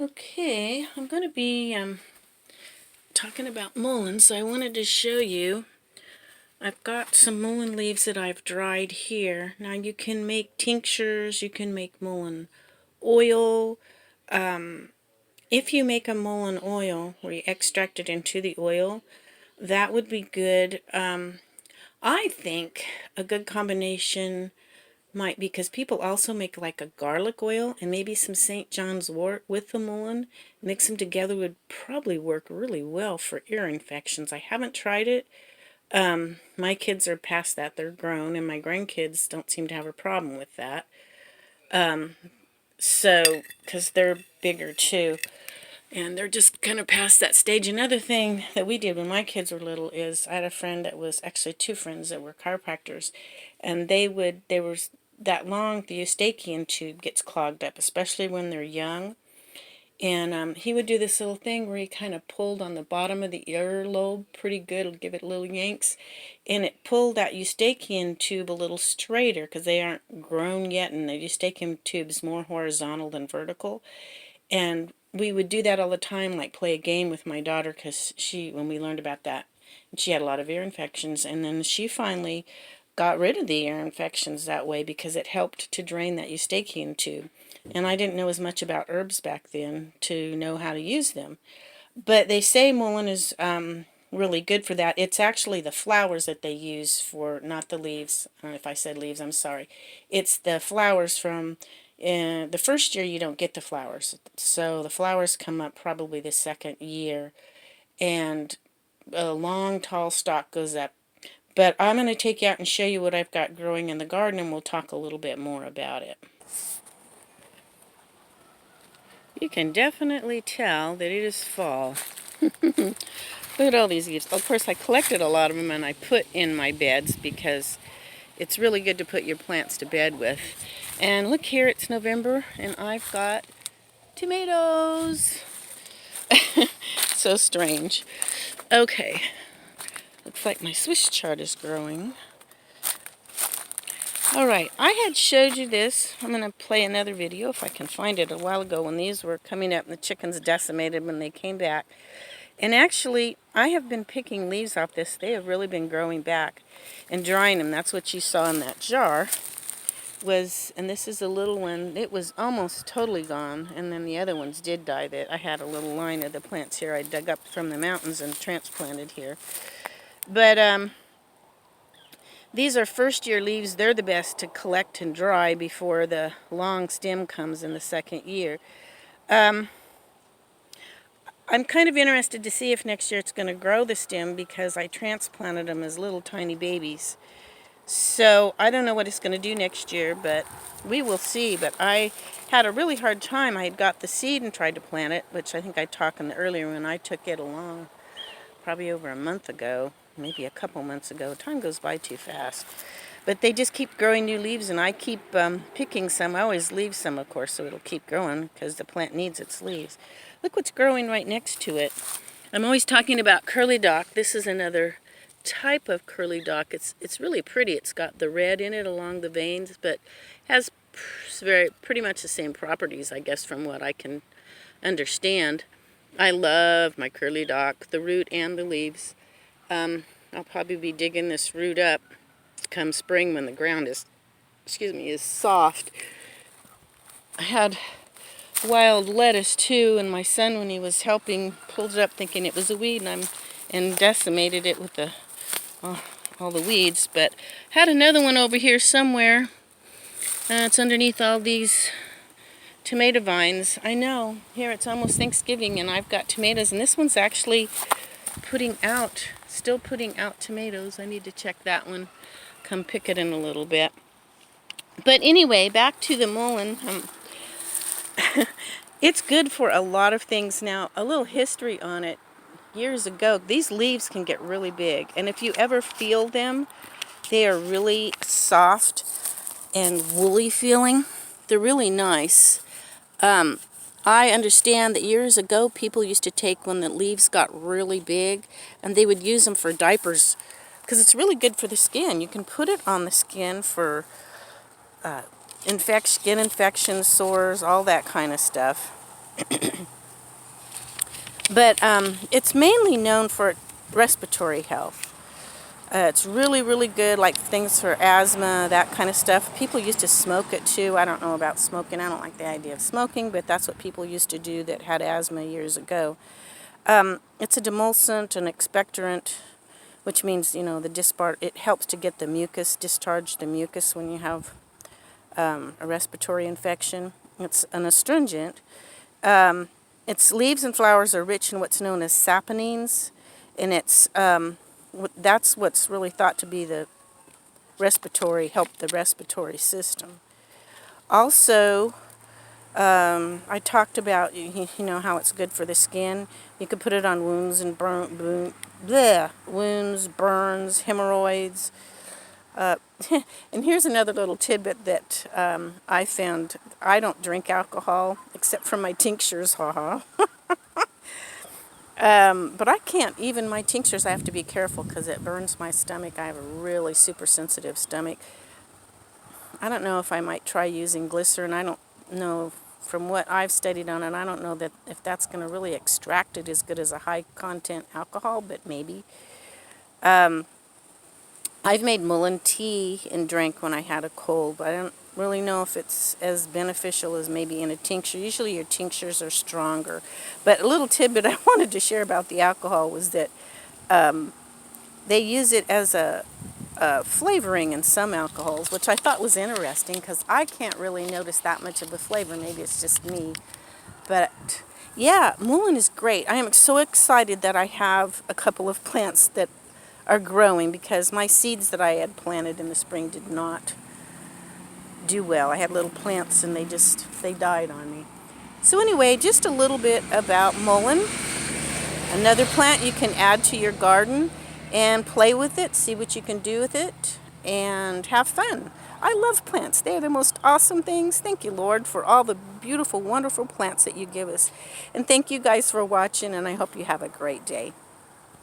Okay, I'm going to be talking about mullein, so I wanted to show you. I've got some mullein leaves that I've dried here. Now you can make tinctures, you can make mullein oil. If you make a mullein oil where you extract it into the oil, that would be good. I think a good combination might be, because people also make like a garlic oil and maybe some St. John's wort with the mullein. Mix them together would probably work really well for ear infections. I haven't tried it. My kids are past that. They're grown, and my grandkids don't seem to have a problem with that. So, because they're bigger too. And they're just kind of past that stage. Another thing that we did when my kids were little is I had a friend that was actually two friends that were chiropractors, and they were that long, the eustachian tube gets clogged up, especially when they're young. And he would do this little thing where he kind of pulled on the bottom of the earlobe pretty good, would give it little yanks, and it pulled that eustachian tube a little straighter because they aren't grown yet, and the eustachian tube's more horizontal than vertical. And we would do that all the time, like play a game with my daughter, because when we learned about that, she had a lot of ear infections, and then she finally got rid of the ear infections that way because it helped to drain that eustachian tube. And I didn't know as much about herbs back then to know how to use them. But they say mullein is really good for that. It's actually the flowers that they use for, not the leaves. If I said leaves, I'm sorry. It's the flowers from the first year you don't get the flowers. So the flowers come up probably the second year. And a long, tall stalk goes up. But I'm going to take you out and show you what I've got growing in the garden, and we'll talk a little bit more about it. You can definitely tell that it is fall. Look at all these leaves. Of course, I collected a lot of them and I put in my beds because it's really good to put your plants to bed with. And look here, it's November and I've got tomatoes. So strange. Okay, looks like my Swiss chard is growing. Alright, I had showed you this. I'm going to play another video if I can find it a while ago when these were coming up and the chickens decimated when they came back. And actually, I have been picking leaves off this. They have really been growing back and drying them. That's what you saw in that jar. And this is a little one. It was almost totally gone, and then the other ones did die. I had a little line of the plants here I dug up from the mountains and transplanted here. But these are first-year leaves. They're the best to collect and dry before the long stem comes in the second year. I'm kind of interested to see if next year it's going to grow the stem because I transplanted them as little tiny babies. So I don't know what it's going to do next year, but we will see. But I had a really hard time. I had got the seed and tried to plant it, which I think I talked in the earlier when I took it along probably over a month ago, maybe a couple months ago. Time goes by too fast. But they just keep growing new leaves, and I keep picking some. I always leave some, of course, so it'll keep growing because the plant needs its leaves. Look what's growing right next to it. I'm always talking about curly dock. This is another type of curly dock. It's really pretty. It's got the red in it along the veins, but has pretty much the same properties, I guess, from what I can understand. I love my curly dock, the root and the leaves. I'll probably be digging this root up come spring when the ground is soft. I had wild lettuce too, and my son, when he was helping, pulled it up thinking it was a weed, and decimated it with all the weeds. But had another one over here somewhere. It's underneath all these tomato vines. I know, here it's almost Thanksgiving and I've got tomatoes, and this one's actually still putting out tomatoes. I need to check that one. Come pick it in a little bit. But anyway, back to the mullein. It's good for a lot of things. Now, a little history on it. Years ago, these leaves can get really big, and if you ever feel them, they are really soft and woolly feeling. They're really nice. I understand that years ago people used to take when the leaves got really big and they would use them for diapers because it's really good for the skin. You can put it on the skin for skin infections, sores, all that kind of stuff. But it's mainly known for respiratory health. It's really, really good, like things for asthma, that kind of stuff. People used to smoke it too. I don't know about smoking. I don't like the idea of smoking, but that's what people used to do that had asthma years ago. It's a demulcent, an expectorant, which means, it helps to get the mucus, discharge the mucus when you have a respiratory infection. It's an astringent. Its leaves and flowers are rich in what's known as saponines, and that's what's really thought to be help the respiratory system. Also, I talked about how it's good for the skin. You could put it on wounds and wounds, burns, hemorrhoids. And here's another little tidbit that I found. I don't drink alcohol except for my tinctures, haha. But I can't, even my tinctures, I have to be careful because it burns my stomach. I have a really super sensitive stomach. I don't know if I might try using glycerin. I don't know, from what I've studied on it, I don't know that if that's going to really extract it as good as a high content alcohol, but maybe. I've made Mullein tea and drank when I had a cold, but I don't really know if it's as beneficial as maybe in a tincture. Usually your tinctures are stronger. But a little tidbit I wanted to share about the alcohol was that they use it as a flavoring in some alcohols, which I thought was interesting because I can't really notice that much of a flavor. Maybe it's just me. But yeah, Mullein is great. I am so excited that I have a couple of plants that are growing because my seeds that I had planted in the spring did not do well. I had little plants and they died on me. So anyway, just a little bit about Mullein. Another plant you can add to your garden and play with it, see what you can do with it, and have fun. I love plants. They are the most awesome things. Thank you, Lord, for all the beautiful, wonderful plants that you give us. And thank you guys for watching, and I hope you have a great day.